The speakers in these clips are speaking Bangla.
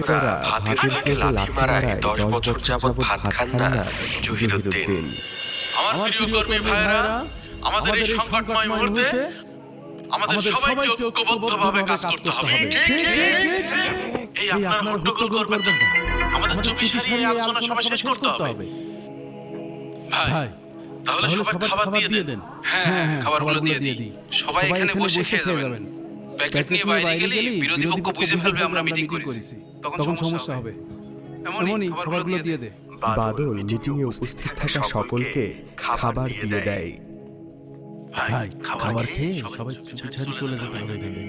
ভাতের পেটে লাথি মারায় 10 বছর যাবৎ ভাত খান না জহিরুদ্দিন। আমার প্রিয় কর্মী ভাইরা, আমাদের এই সংকটময় মুহূর্তে আমাদের সবাইকে ঐক্যবদ্ধভাবে কাজ করতে হবে। এই আপনারা হট্টগোল করবেন না, আমাদের চুপি সারিয়ে এই আলোচনা সবাই শেষ করতে হবে। ভাই, তাহলে সবাই খাবার দিয়ে দেন। হ্যাঁ, খাবারগুলো দিয়ে দিই। সবাই এখানে বসে খেয়ে যাবেন। প্যাকেট নিয়ে বাইরে গেলে বিরোধী পক্ষ বুঝে ফেলবে আমরা মিটিং করেছি, তখন সমস্যা হবে। এমনই খাবারগুলো দিয়ে দে। বাদল মিটিংয়ে উপস্থিত থাকা সকলকে খাবার দিয়ে দেয়। ভাই, খাবার খেয়ে সবাই চুপি সারিয়ে চলে যেতে হবে এখান থেকে।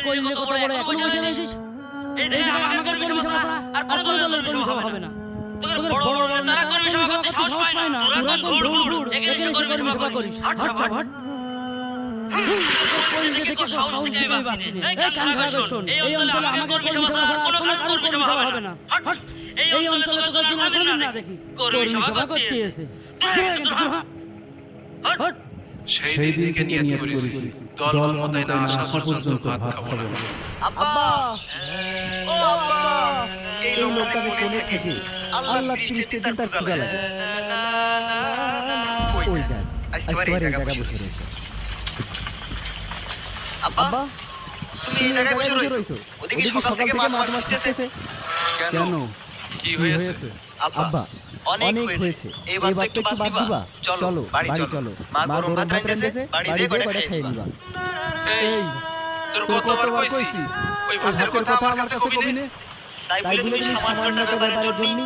কইলে কথা বলে এখনো বসে রয়েছিস? এই যে আমাদের কর্মী সভা আর কোন দলের কর্মী সভা হবে না। তোদের বড় বড় নেতা কর্মী সভা করতে সাহস পায় না। তোরা কোন ধুর এখানে এসে কর্মী সভা করিস? হাট হাট কইলে দেখে সাহস দিতে পারছিস না। এই কান খাড়া কর শোন। এই অঞ্চলে আমাদের কর্মী সভা ছাড়া কোনো কর্মী সভা হবে না। হাট এই অঞ্চলে তোকে দিন আর কোনদিন না দেখি কর্মী সভা করতে এসে। হাট সেই দিনকে নিয়ত করেছি দল মতায় না আসা পর্যন্ত ভাত খাবো না। আব্বা, ও আব্বা, এই লোকটাকে কোলে থেকে আল্লাহ 30টা দিন তার খিদা লাগে। ওই দেখ, আজকে এই জায়গা বসে রয়েছে। আব্বা, তুমি এই জায়গায় বসে রয়েছো? ওদিকে সকাল থেকে মাছ আসতেছে। কেন? কি হয়েছে? আব্বা, অনেক হয়েছে, এবার তো একটু বাদ দিবা। চলো বাড়ি চলো, মা গরম ভাত রাঁধতেছে, বাড়ি দিয়ে কটা খেয়ে নিবা। এই তোর কতবার কইছি ওই ভাতের কথা আমার কাছে কবি নে। তাই বলে তুমি সামান্য একটা ব্যাপারের জন্য